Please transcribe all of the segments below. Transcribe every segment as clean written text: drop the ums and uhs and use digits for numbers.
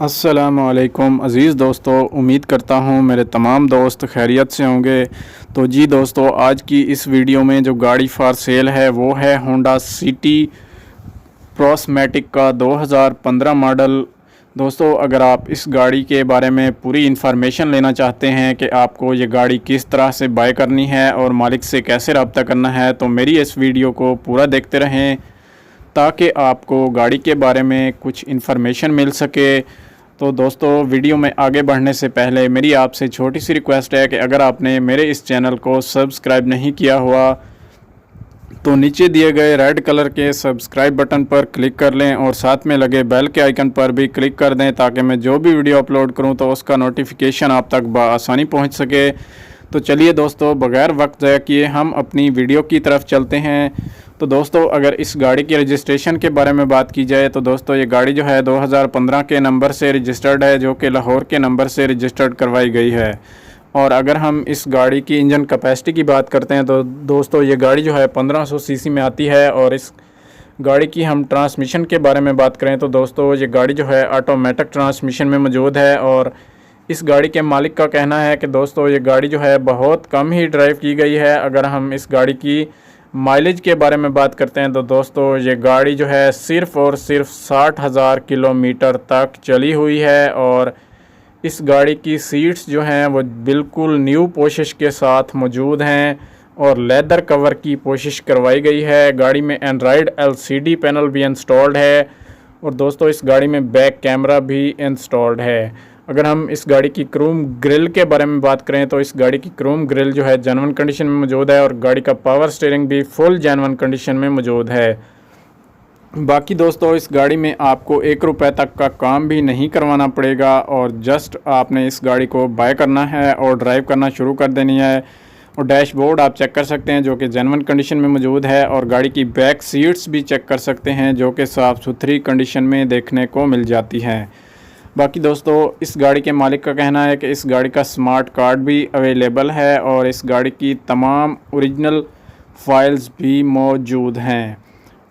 अस्सलामुअलैकुम अज़ीज़ दोस्तों, उम्मीद करता हूँ मेरे तमाम दोस्त खैरियत से होंगे। तो जी दोस्तों, आज की इस वीडियो में जो गाड़ी फॉर सेल है वो है होंडा सिटी प्रोसमैटिक का 2015 मॉडल। दोस्तों, अगर आप इस गाड़ी के बारे में पूरी इन्फॉर्मेशन लेना चाहते हैं कि आपको ये गाड़ी किस तरह से बाय करनी है और मालिक से कैसे रब्ता करना है, तो मेरी इस वीडियो को पूरा देखते रहें ताकि आपको गाड़ी के बारे में कुछ इन्फॉर्मेशन मिल सके। तो दोस्तों, वीडियो में आगे बढ़ने से पहले मेरी आपसे छोटी सी रिक्वेस्ट है कि अगर आपने मेरे इस चैनल को सब्सक्राइब नहीं किया हुआ तो नीचे दिए गए रेड कलर के सब्सक्राइब बटन पर क्लिक कर लें और साथ में लगे बेल के आइकन पर भी क्लिक कर दें ताकि मैं जो भी वीडियो अपलोड करूं तो उसका नोटिफिकेशन आप तक बआसानी पहुंच सके। तो चलिए दोस्तों, बग़ैर वक्त ज़ाया किए हम अपनी वीडियो की तरफ चलते हैं। तो दोस्तों, अगर इस गाड़ी की रजिस्ट्रेशन के बारे में बात की जाए तो दोस्तों ये गाड़ी जो है 2015 के नंबर से रजिस्टर्ड है, जो कि लाहौर के नंबर से रजिस्टर्ड करवाई गई है। और अगर हम इस गाड़ी की इंजन कैपेसिटी की बात करते हैं तो दोस्तों ये गाड़ी जो है 1500 सीसी में आती है। और इस गाड़ी की हम ट्रांसमिशन के बारे में बात करें तो दोस्तों ये गाड़ी जो है ऑटोमेटिक ट्रांसमिशन में मौजूद है। और इस गाड़ी के मालिक का कहना है कि दोस्तों ये गाड़ी जो है बहुत कम ही ड्राइव की गई है। अगर हम इस गाड़ी की माइलेज के बारे में बात करते हैं तो दोस्तों ये गाड़ी जो है सिर्फ़ और सिर्फ 60,000 किलोमीटर तक चली हुई है। और इस गाड़ी की सीट्स जो हैं वो बिल्कुल न्यू पोशिश के साथ मौजूद हैं और लेदर कवर की कोशिश करवाई गई है। गाड़ी में एंड्रॉयड एलसीडी पैनल भी इंस्टॉल्ड है और दोस्तों इस गाड़ी में बैक कैमरा भी इंस्टॉल्ड है। अगर हम इस गाड़ी की क्रोम ग्रिल के बारे में बात करें तो इस गाड़ी की क्रोम ग्रिल जो है जेन्युइन कंडीशन में मौजूद है और गाड़ी का पावर स्टीयरिंग भी फुल जेन्युइन कंडीशन में मौजूद है। बाकी दोस्तों इस गाड़ी में आपको 1 रुपये तक का काम भी नहीं करवाना पड़ेगा और जस्ट आपने इस गाड़ी को बाय करना है और ड्राइव करना शुरू कर देनी है। और डैशबोर्ड आप चेक कर सकते हैं जो कि जेन्युइन कंडीशन में मौजूद है और गाड़ी की बैक सीट्स भी चेक कर सकते हैं जो कि साफ़ सुथरी कंडीशन में देखने को मिल जाती हैं। बाकी दोस्तों इस गाड़ी के मालिक का कहना है कि इस गाड़ी का स्मार्ट कार्ड भी अवेलेबल है और इस गाड़ी की तमाम ओरिजिनल फाइल्स भी मौजूद हैं।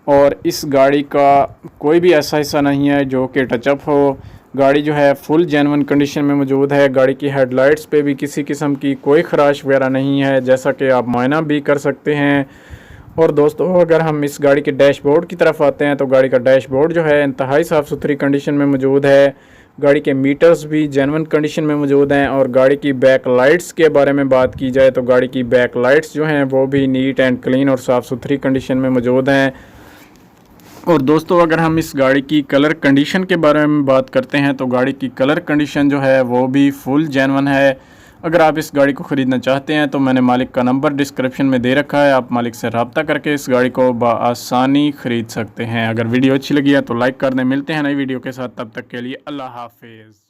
और इस गाड़ी का कोई भी ऐसा हिस्सा नहीं है जो कि टचअप हो। गाड़ी जो है फुल जेन्युइन कंडीशन में मौजूद है। गाड़ी की हेडलाइट्स पे भी किसी किस्म की कोई ख़राश वगैरह नहीं है, जैसा कि आप मुआयना भी कर सकते हैं। और दोस्तों अगर हम इस गाड़ी के डैशबोर्ड की तरफ आते हैं तो गाड़ी का डैशबोर्ड जो है इंतहाई साफ़ सुथरी कंडीशन में मौजूद है। गाड़ी के मीटर्स भी जेन्युइन कंडीशन में मौजूद हैं। और गाड़ी की बैक लाइट्स के बारे में बात की जाए तो गाड़ी की बैक लाइट्स जो हैं वो भी नीट एंड क्लीन और साफ़ सुथरी कंडीशन में मौजूद हैं। और दोस्तों अगर हम इस गाड़ी की कलर कंडीशन के बारे में बात करते हैं तो गाड़ी की कलर कंडीशन जो है वो भी फुल जेन्युइन है। अगर आप इस गाड़ी को ख़रीदना चाहते हैं तो मैंने मालिक का नंबर डिस्क्रिप्शन में दे रखा है, आप मालिक से रब्ता करके इस गाड़ी को बआसानी ख़रीद सकते हैं। अगर वीडियो अच्छी लगी है तो लाइक कर दें। मिलते हैं नई वीडियो के साथ, तब तक के लिए अल्लाह हाफिज़।